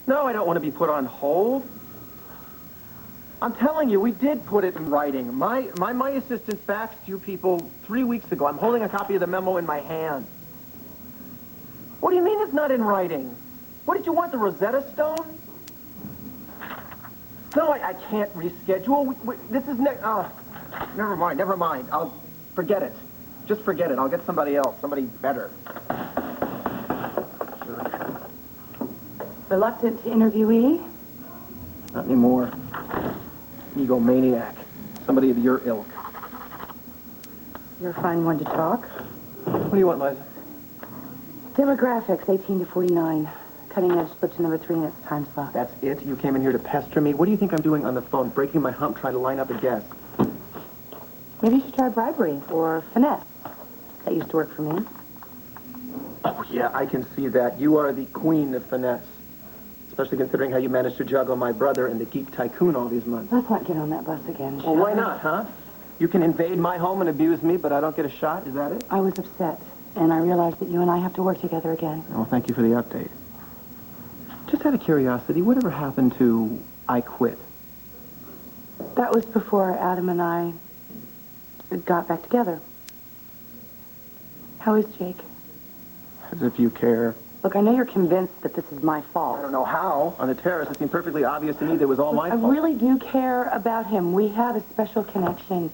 No, I don't want to be put on hold. I'm telling you, we did put it in writing. My assistant faxed you people 3 weeks ago. I'm holding a copy of the memo in my hand. What do you mean it's not in writing? What did you want, the Rosetta Stone? No, I can't reschedule. This is next. Never mind. I'll forget it. Just forget it. I'll get somebody else, somebody better. Reluctant interviewee? Not anymore. Egomaniac. Somebody of your ilk. You're a fine one to talk. What do you want, Liza? Demographics, 18 to 49. Cutting edge slipped to number 3 in its time slot. That's it? You came in here to pester me? What do you think I'm doing on the phone? Breaking my hump trying to line up a guest? Maybe you should try bribery or finesse. That used to work for me. Oh, yeah, I can see that. You are the queen of finesse. Especially considering how you managed to juggle my brother and the geek tycoon all these months. Let's not get on that bus again, Well, why not, huh? You can invade my home and abuse me, but I don't get a shot? Is that it? I was upset, and I realized that you and I have to work together again. Well, thank you for the update. Just out of curiosity, whatever happened to I Quit? That was before Adam and I got back together. How is Jake? As if you care. Look, I know you're convinced that this is my fault. I don't know how. On the terrace, it seemed perfectly obvious to me that it was all my fault. I really do care about him. We have a special connection.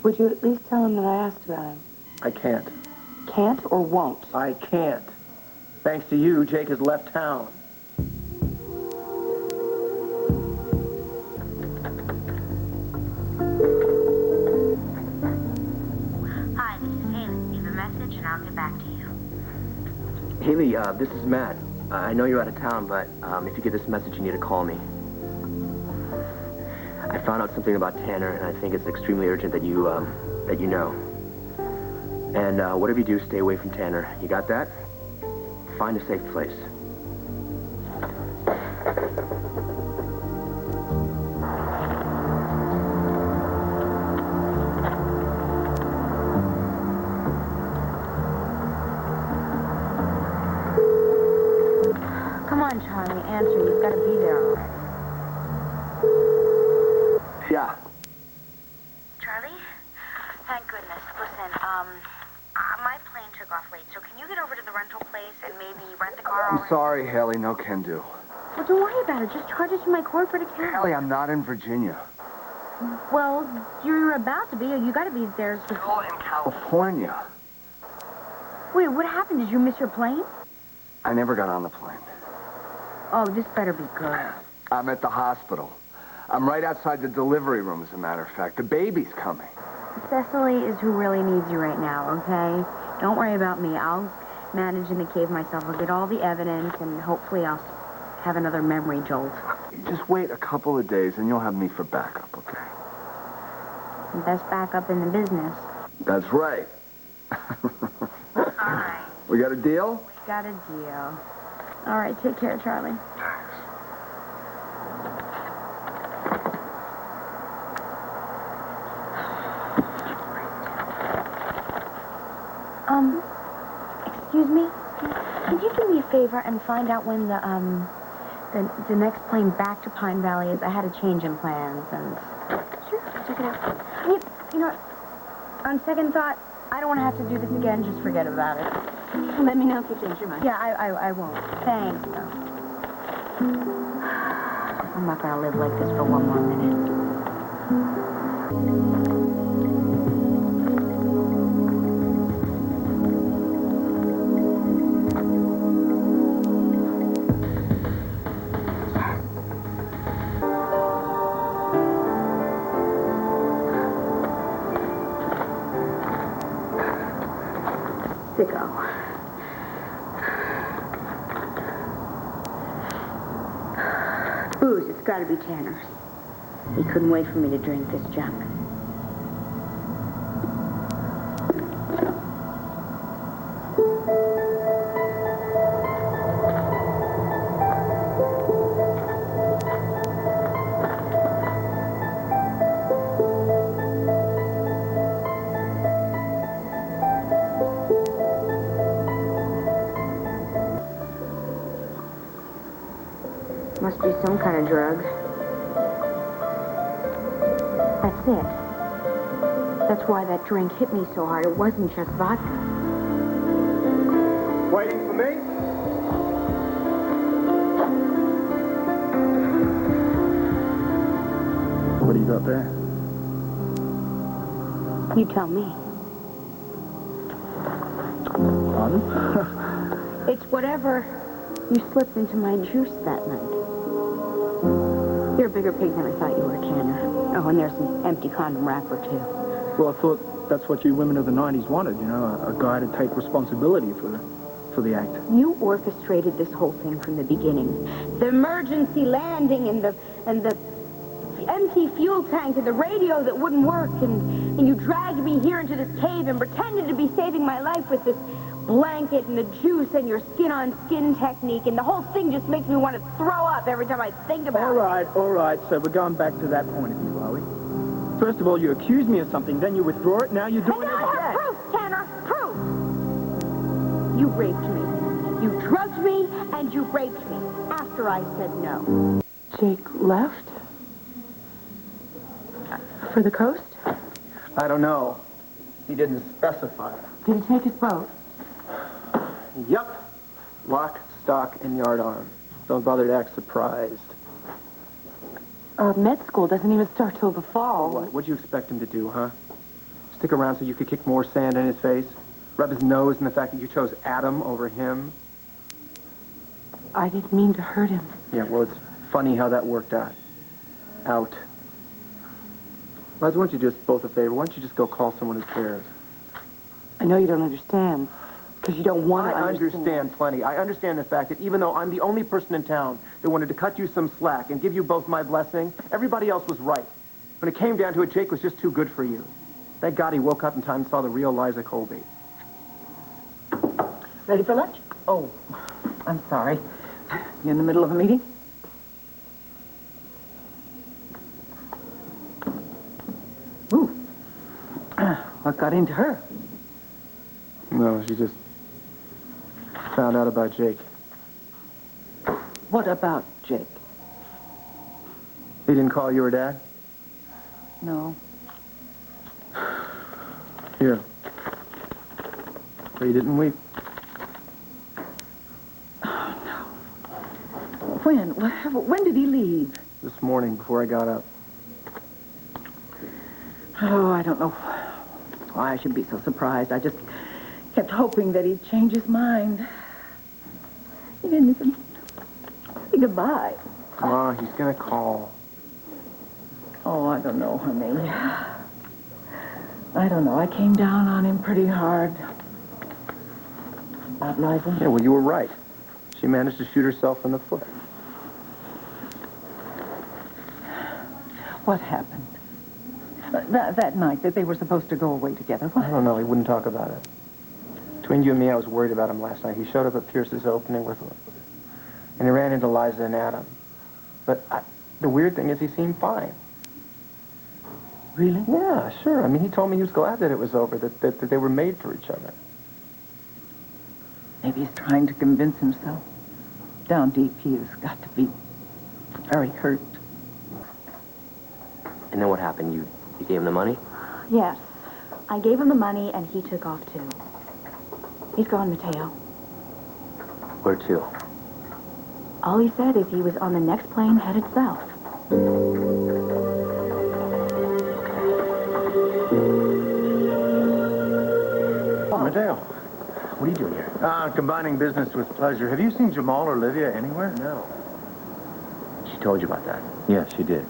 Would you at least tell him that I asked about him? I can't. Can't or won't? I can't. Thanks to you, Jake has left town. Hi, this is Hayley. Leave a message and I'll get back to you. Hayley, this is Matt. I know you're out of town, but if you get this message, you need to call me. I found out something about Tanner, and I think it's extremely urgent that you know. And whatever you do, stay away from Tanner. You got that? Find a safe place. Come on, Charlie, answer. You've got to be there. Yeah. Charlie? Thank goodness. Listen, my plane took off late, so can you get over to the rental place and maybe rent the car I'm already? sorry, Hayley. No can do. Well, don't worry about it. Just charge it to my corporate account. Hayley, I'm not in Virginia. Well, you're about to be. You got to be there. Still in California. Wait, what happened? Did you miss your plane? I never got on the plane. Oh, this better be good. I'm at the hospital. I'm right outside the delivery room, as a matter of fact. The baby's coming. Cecily is who really needs you right now, okay? Don't worry about me. I'll manage in the cave myself. I'll get all the evidence, and hopefully I'll have another memory jolt. Just wait a couple of days, and you'll have me for backup, okay? The best backup in the business. That's right. All right. We got a deal? We got a deal. All right, take care, Charlie. Thanks. Excuse me? Can you do me a favor and find out when the next plane back to Pine Valley is? I had a change in plans and... Sure, check it out. You know what? On second thought, I don't want to have to do this again. Just forget about it. Let me know if you change your mind. Yeah, I won't. Thanks, though. I'm not going to live like this for one more minute. Sicko. Booze, it's got to be Tanner's. He couldn't wait for me to drink this junk. Must be some kind of drug. That's it. That's why that drink hit me so hard. It wasn't just vodka. Waiting for me? What do you got there? You tell me. Pardon? It's whatever you slipped into my juice that night. You're a bigger pig than I thought you were, Tanner. Oh, and there's an empty condom wrapper, too. Well, I thought that's what you women of the 90s wanted, you know, a guy to take responsibility for the act. You orchestrated this whole thing from the beginning. The emergency landing and the empty fuel tank and the radio that wouldn't work, and you dragged me here into this cave and pretended to be saving my life with this blanket and the juice and your skin-on-skin technique, and the whole thing just makes me want to throw up every time I think about it. All right, so we're going back to that point of view, are we? First of all, you accuse me of something, then you withdraw it, now you're doing it And now I have proof, Tanner, proof! You raped me. You drugged me, and you raped me after I said no. Jake left? For the coast? I don't know. He didn't specify. Did he take his boat? Yep. Lock, stock, and yardarm. Don't bother to act surprised. Med school doesn't even start till the fall. What? What'd you expect him to do, huh? Stick around so you could kick more sand in his face? Rub his nose in the fact that you chose Adam over him? I didn't mean to hurt him. Yeah, well, it's funny how that worked out. Liza, why don't you do us both a favor? Why don't you just go call someone who cares? I know you don't understand, because you don't want to I understand. understand plenty. I understand the fact that even though I'm the only person in town that wanted to cut you some slack and give you both my blessing, everybody else was right. When it came down to it, Jake was just too good for you. Thank God he woke up in time and saw the real Liza Colby. Ready for lunch? Oh, I'm sorry. You in the middle of a meeting? Ooh. What got into her? No, she just found out about Jake. What about Jake? He didn't call you or Dad? No. Here. So you didn't weep? Oh, no. When did he leave? This morning, before I got up. Oh, I don't know why I should be so surprised. I just kept hoping that he'd change his mind. He didn't even say goodbye. Ma, he's gonna call. Oh, I don't know, honey. I don't know. I came down on him pretty hard. About Liza? Yeah, well, you were right. She managed to shoot herself in the foot. What happened? That night that they were supposed to go away together. I don't know. He wouldn't talk about it. Between you and me, I was worried about him last night. He showed up at Pierce's opening and he ran into Liza and Adam. But the weird thing is he seemed fine. Really? Yeah, sure. I mean, he told me he was glad that it was over, that they were made for each other. Maybe he's trying to convince himself. Down deep, he has got to be very hurt. And then what happened? You gave him the money? Yes. I gave him the money, and he took off, too. He's gone, Mateo. Where to? All he said is he was on the next plane headed south. Oh, Mateo. What are you doing here? Combining business with pleasure. Have you seen Jamal or Livia anywhere? No. She told you about that? Yes, she did.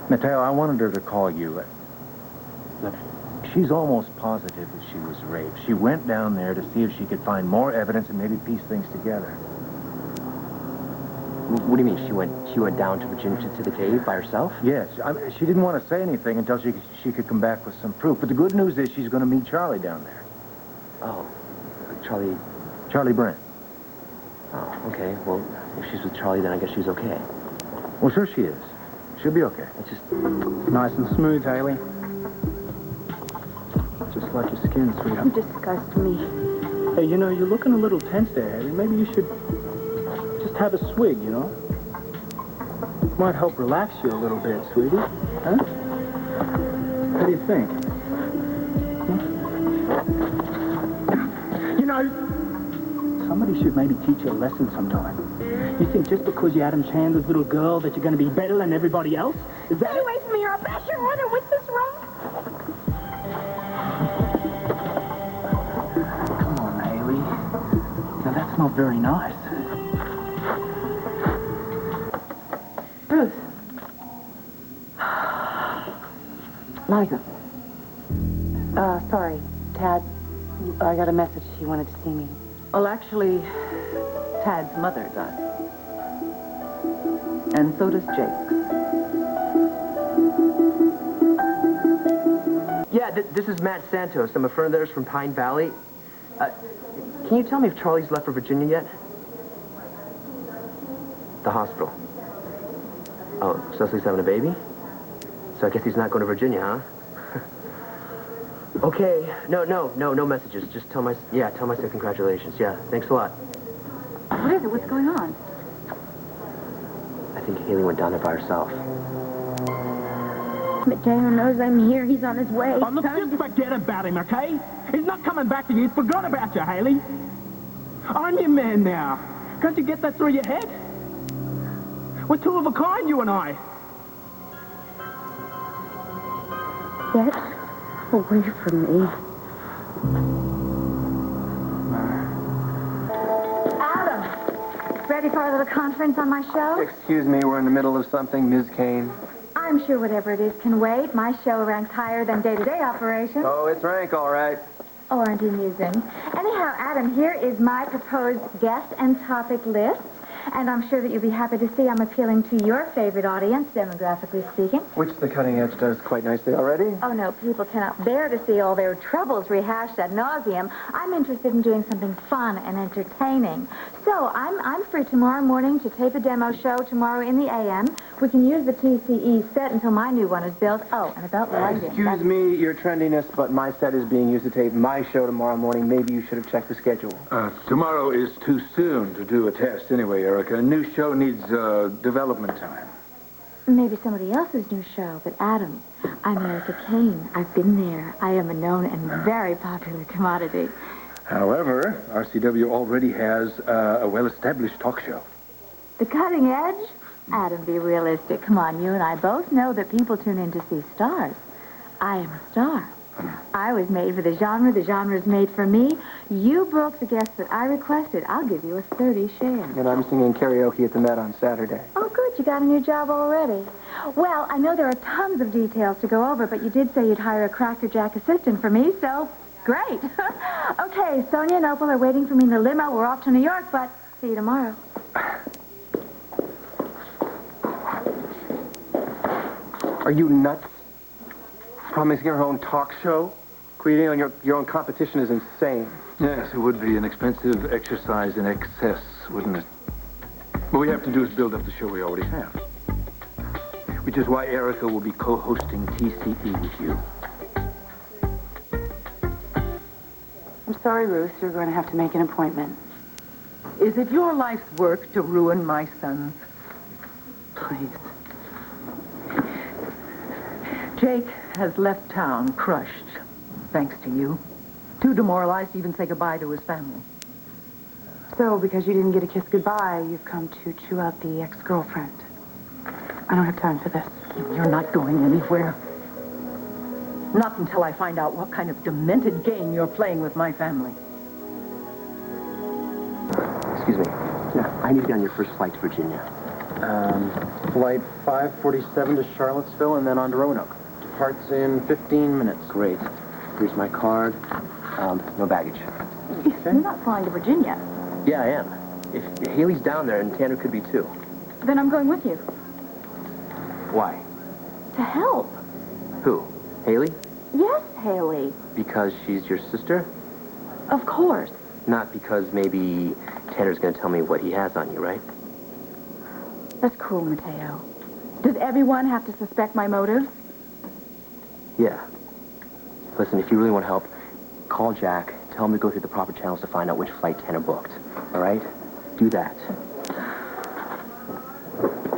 Mateo, I wanted her to call you. Look, she's almost positive that she was raped. She went down there to see if she could find more evidence and maybe piece things together. What do you mean? She went down to Virginia to the cave by herself? Yes, she didn't want to say anything until she could come back with some proof. But the good news is she's going to meet Charlie down there. Oh, Charlie. Charlie Brent. Oh, okay. Well, if she's with Charlie, then I guess she's okay. Well, sure she is. She'll be okay. It's just... Nice and smooth, Hayley. Just like your skin, sweetheart. You disgust me. Hey, you know, you're looking a little tense there, Hayley. Maybe you should just have a swig, you know? Might help relax you a little bit, sweetie. Huh? What do you think? You know, somebody should maybe teach you a lesson sometime. You think just because you're Adam Chandler's little girl that you're going to be better than everybody else? Is that Stay away from me or I'll bash your head in with this rock. Come on, Hayley. Now, that's not very nice. Ruth. Liza. Sorry, Tad. I got a message. He wanted to see me. Well, actually, Tad's mother does. And so does Jake's. Yeah, this is Matt Santos. I'm a friend of theirs from Pine Valley. Can you tell me if Charlie's left for Virginia yet? The hospital. Oh, Cecily's having a baby? So I guess he's not going to Virginia, huh? Okay. No messages. Just tell my son congratulations. Yeah, thanks a lot. What is it? What's going on? I think Hayley went down there by herself. Mateo knows I'm here. He's on his way. Oh, look, just forget about him, okay? He's not coming back to you. He's forgot about you, Hayley. I'm your man now. Can't you get that through your head? We're two of a kind, you and I. Get away from me. Adam! Ready for a little conference on my show? Excuse me, we're in the middle of something, Ms. Kane. I'm sure whatever it is can wait. My show ranks higher than day-to-day operations. Oh, it's rank, all right. Oh, aren't you amusing? Anyhow, Adam, here is my proposed guest and topic list. And I'm sure that you'll be happy to see I'm appealing to your favorite audience, demographically speaking. Which the cutting edge does quite nicely already. Oh, no, people cannot bear to see all their troubles rehashed ad nauseum. I'm interested in doing something fun and entertaining. So I'm free tomorrow morning to tape a demo show tomorrow in the AM. We can use the TCE set until my new one is built. Oh, and about lighting. Excuse me, your trendiness, but my set is being used to tape my show tomorrow morning. Maybe you should have checked the schedule. Tomorrow is too soon to do a test anyway, Erica. A new show needs development time. Maybe somebody else's new show, but Adam, I'm Erica Kane. I've been there. I am a known and very popular commodity. However, RCW already has a well-established talk show. The cutting edge? Adam, be realistic. Come on, you and I both know that people tune in to see stars. I am a star. I was made for the genre is made for me. You broke the guest that I requested. I'll give you a 30 share. And I'm singing karaoke at the Met on Saturday. Oh, good. You got a new job already. Well, I know there are tons of details to go over, but you did say you'd hire a crackerjack assistant for me, so great. Okay, Sonia and Opal are waiting for me in the limo. We're off to New York, but see you tomorrow. Are you nuts? Promising your own talk show? Creating on your own competition is insane. Yes, it would be an expensive exercise in excess, wouldn't it? What we have to do is build up the show we already have. Which is why Erica will be co-hosting TCE with you. I'm sorry, Ruth. You're going to have to make an appointment. Is it your life's work to ruin my son's? Please. Jake has left town crushed, thanks to you. Too demoralized to even say goodbye to his family. So, because you didn't get a kiss goodbye, you've come to chew out the ex-girlfriend. I don't have time for this. You're not going anywhere. Not until I find out what kind of demented game you're playing with my family. Excuse me. Yeah, I need to be on your first flight to Virginia. Flight 547 to Charlottesville and then on to Roanoke. Departs in 15 minutes. Great. Here's my card. No baggage. You're not flying to Virginia. Yeah, I am. If Hayley's down there, and Tanner could be too. Then I'm going with you. Why? To help. Who? Hayley? Yes, Hayley. Because she's your sister? Of course. Not because maybe Tanner's going to tell me what he has on you, right? That's cruel, Mateo. Does everyone have to suspect my motives? Yeah. Listen, if you really want help, call Jack. Tell him to go through the proper channels to find out which flight Tanner booked. All right? Do that.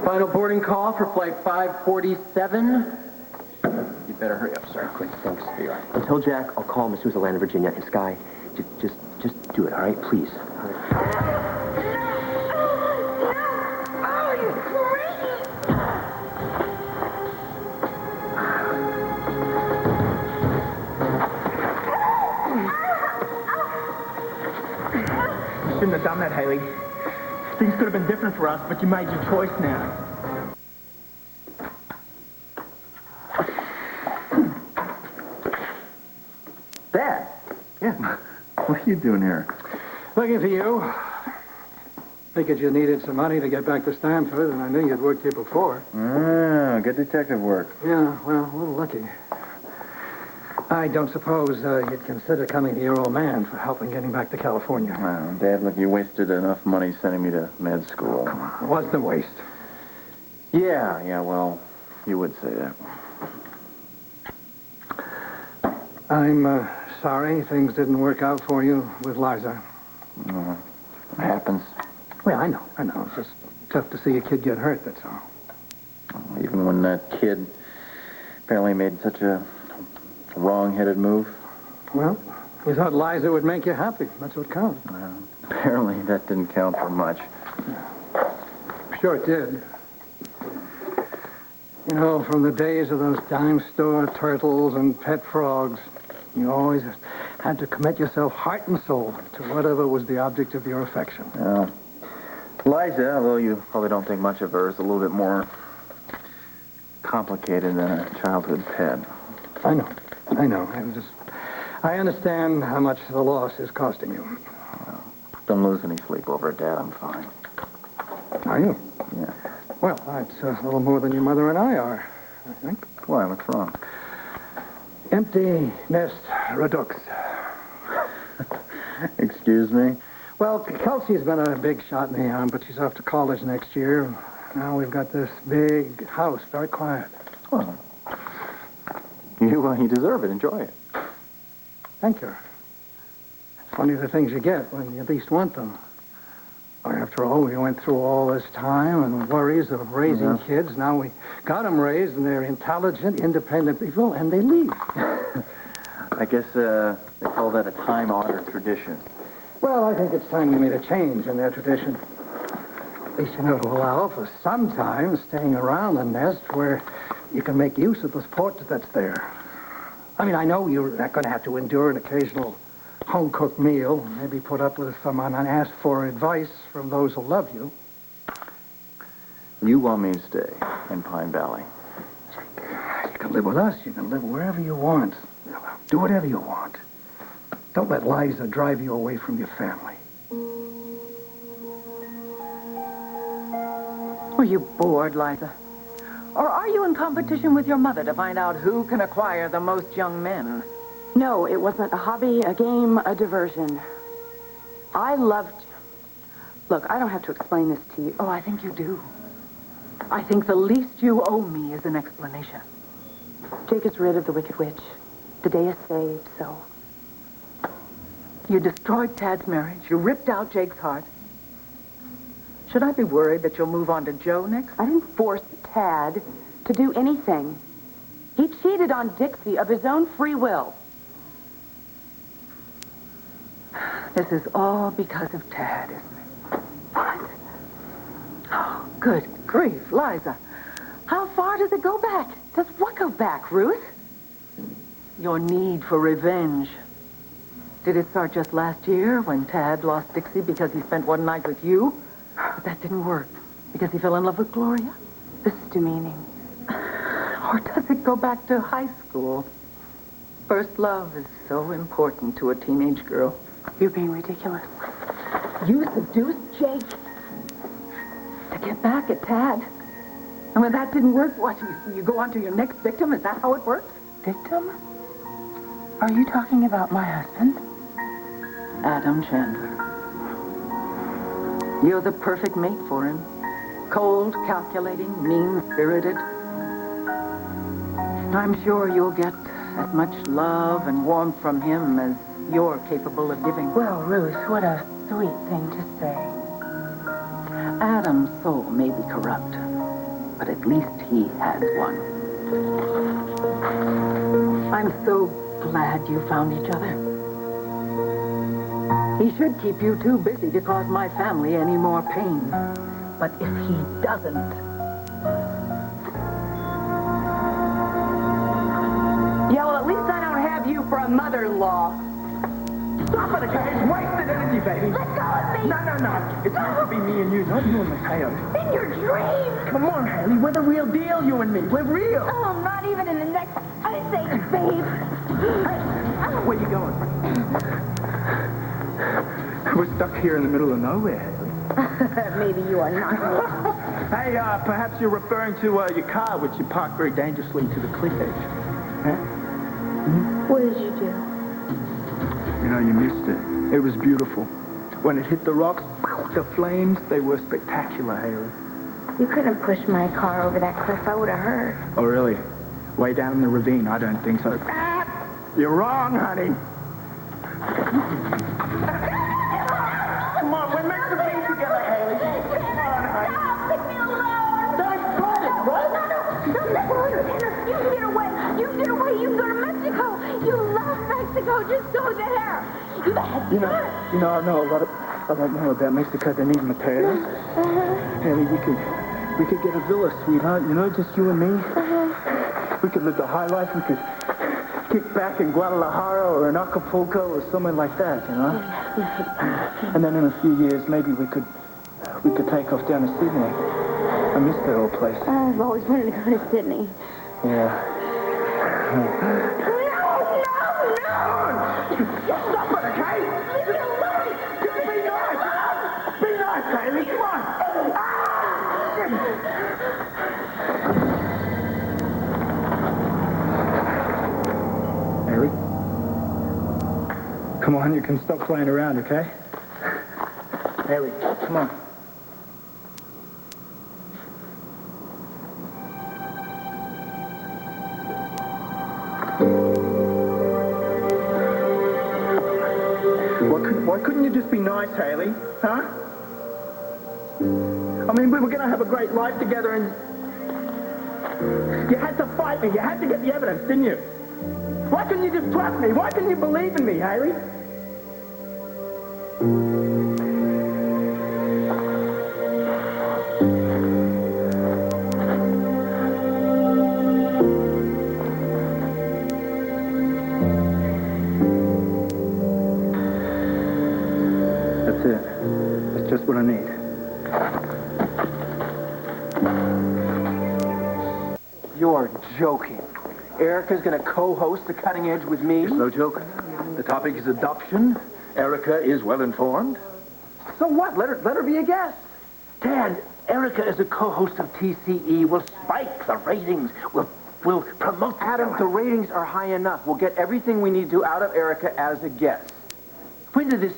Final boarding call for flight 547. You better hurry up, sir. Quick, thanks. Be right. Until Jack, I'll call Methuselah Land, Virginia, and Sky. Just do it, all right? Please. Shouldn't have done that, Hayley. Things could have been different for us, but you made your choice now. Dad. Yeah. What are you doing here? Looking for you. Figured you needed some money to get back to Stanford, and I knew you'd worked here before. Ah, good detective work. Yeah, well, a little lucky. I don't suppose you'd consider coming to your old man for helping getting back to California. Well, Dad, look, you wasted enough money sending me to med school. Come on, it wasn't a waste. Yeah, well, you would say that. I'm sorry things didn't work out for you with Liza. It happens. Well, I know. It's just tough to see a kid get hurt, that's all. Even when that kid apparently made such a wrong-headed move. Well, you thought Liza would make you happy. That's what counts. Well, apparently that didn't count for much. Sure it did. You know, from the days of those dime store turtles and pet frogs, you always had to commit yourself heart and soul to whatever was the object of your affection. Yeah. Liza, although you probably don't think much of her, is a little bit more complicated than a childhood pet. I know. I understand how much the loss is costing you. Don't lose any sleep over it, Dad. I'm fine. Are you? Yeah. Well, that's a little more than your mother and I are, I think. Why? What's wrong? Empty nest redux. Excuse me? Well, Kelsey's been a big shot in the arm, but she's off to college next year. Now we've got this big house, very quiet. Well, you deserve it. Enjoy it. Thank you. It's funny the things you get when you least want them. After all, we went through all this time and worries of raising kids. Now we got them raised, and they're intelligent, independent people, and they leave. I guess they call that a time-honored tradition. Well, I think it's time we made a change in their tradition. At least, to allow for sometimes staying around the nest where you can make use of the support that's there. I mean, I know you're not going to have to endure an occasional home-cooked meal, maybe put up with some unasked-for advice from those who love you. You want me to stay in Pine Valley? You can live with us. You can live wherever you want. Do whatever you want. Don't let Liza drive you away from your family. Are you bored, Liza? Or are you in competition with your mother to find out who can acquire the most young men? No, it wasn't a hobby, a game, a diversion. I loved you. Look, I don't have to explain this to you. Oh, I think you do. I think the least you owe me is an explanation. Jake is rid of the Wicked Witch. The day is saved, so... You destroyed Tad's marriage. You ripped out Jake's heart. Should I be worried that you'll move on to Joe next? I didn't force Tad to do anything. He cheated on Dixie of his own free will. This is all because of Tad, isn't it? What? Oh, good grief, Liza. How far does it go back? Does what go back, Ruth? Your need for revenge. Did it start just last year when Tad lost Dixie because he spent one night with you? But that didn't work because he fell in love with Gloria? This is demeaning. Or does it go back to high school? First love is so important to a teenage girl. You're being ridiculous. You seduced Jake to get back at Tad. And when that didn't work, what, you go on to your next victim? Is that how it works? Victim? Are you talking about my husband? Adam Chandler. You're the perfect mate for him. Cold, calculating, mean-spirited. I'm sure you'll get as much love and warmth from him as you're capable of giving. Well, Ruth, what a sweet thing to say. Adam's soul may be corrupt, but at least he has one. I'm so glad you found each other. He should keep you too busy to cause my family any more pain. But if he doesn't... Yeah, well, at least I don't have you for a mother-in-law. Stop it, okay? It's wasted energy, baby. Let go of me! No. It's supposed to be me and you, not you and Mateo. In your dreams! Come on, Hayley. We're the real deal, you and me. We're real. Oh, not even in the next... I say, babe. Hey, where you going? We're stuck here in the middle of nowhere, Hayley. Maybe you are not. Hey, perhaps you're referring to your car, which you parked very dangerously to the cliff edge. Huh? What did you do? You know, you missed it. It was beautiful. When it hit the rocks, the flames, they were spectacular, Hayley. You couldn't push my car over that cliff. I would have hurt. Oh, really? Way down in the ravine? I don't think so. You're wrong, honey. Come on, we're meant to be together, Hayley. Come on, honey. Stop! Leave me alone! That's right, what? No, let go of me. You can get away. You can get away. You can go to Mexico. You love Mexico. Just go there. You know, I know I don't know about Mexico. They need materials. Hayley, we could get a villa, sweetheart. You know, just you and me. We could live the high life. We could kick back in Guadalajara or in Acapulco or somewhere like that, you know. And then in a few years, maybe we could take off down to Sydney. I miss that old place. I've always wanted to go to Sydney. Yeah. No! Stop it, okay? Leave me alone! Just be nice. Be nice, Hayley. Come on. Hayley? Come on, you can stop playing around, okay? Hayley, come on. Why couldn't you just be nice, Hayley? Huh? I mean, we were going to have a great life together and... You had to fight me. You had to get the evidence, didn't you? Why couldn't you just trust me? Why couldn't you believe in me, Hayley? That's it. That's just what I need. You're joking. Erica's going to co-host The Cutting Edge with me? It's no joke. The topic is adoption. Erica is well informed. So what? Let her be a guest. Dad, Erica as a co-host of TCE will spike the ratings. Will promote Adam, the ratings are high enough. We'll get everything we need to out of Erica as a guest. When did this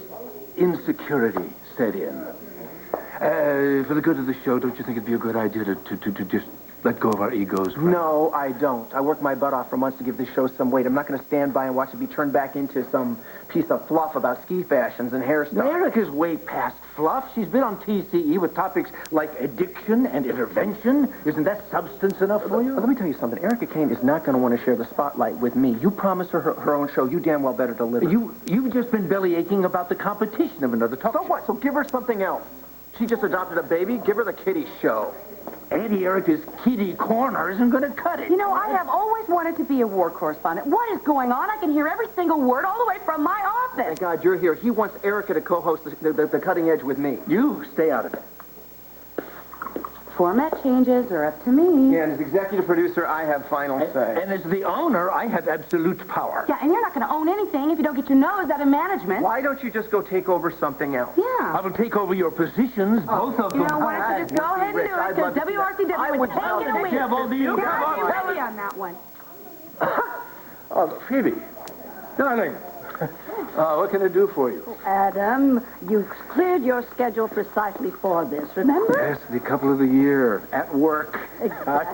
insecurity set in? For the good of the show, don't you think it'd be a good idea to just let go of our egos? No, I don't. I worked my butt off for months to give this show some weight. I'm not going to stand by and watch it be turned back into some piece of fluff about ski fashions and hairstyles. Erica's way past fluff. She's been on TCE with topics like addiction and intervention. Isn't that substance enough for you? Let me tell you something. Erica Kane is not going to want to share the spotlight with me. You promised her her own show. You damn well better deliver. You've just been belly aching about the competition of another talk So show. what? So give her something else. She just adopted a baby. Give her the kiddie show. Auntie Erica's kitty corner isn't going to cut it. You know, I have always wanted to be a war correspondent. What is going on? I can hear every single word all the way from my office. Thank God you're here. He wants Erica to co-host the Cutting Edge with me. You stay out of it. Format changes are up to me. Yeah, and as executive producer, I have final say. And as the owner, I have absolute power. Yeah, and you're not going to own anything if you don't get your nose out of management. Why don't you just go take over something else? Yeah. I will take over your positions, both of You them. know, why don't you just go ahead and do it, I'd love because to see that. WRCW would take it away. Devil, do you You're come on, with me on that one. Oh, Phoebe, darling, what can I do for you? Adam, you've cleared your schedule precisely for this, remember? Yes, the couple of the year, at work.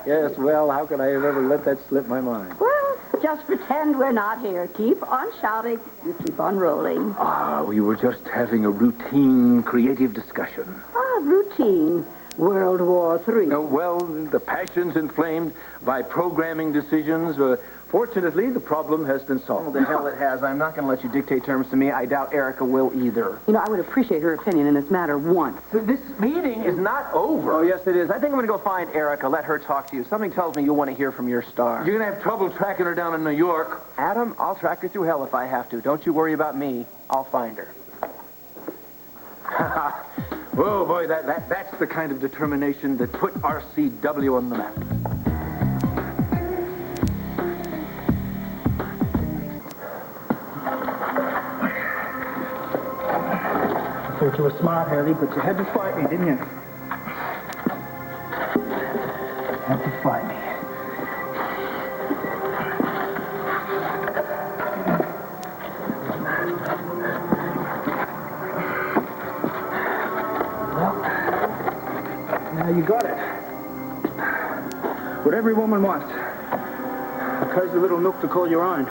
Yes, well, how could I have ever let that slip my mind? Well, just pretend we're not here. Keep on shouting. You keep on rolling. We were just having a routine creative discussion. Ah, routine. World War III. Well, the passion's inflamed by programming decisions. Fortunately, the problem has been solved. Oh, the hell it has. I'm not going to let you dictate terms to me. I doubt Erica will either. You know, I would appreciate her opinion in this matter once. This meeting is not over. Oh, yes, it is. I think I'm going to go find Erica, let her talk to you. Something tells me you'll want to hear from your star. You're going to have trouble tracking her down in New York. Adam, I'll track her through hell if I have to. Don't you worry about me. I'll find her. Oh, boy, that's the kind of determination that put RCW on the map. I thought you were smart, Hayley, but you had to fight me, didn't you? Had to fight me. Now you got it. What every woman wants. A cozy little nook to call your own.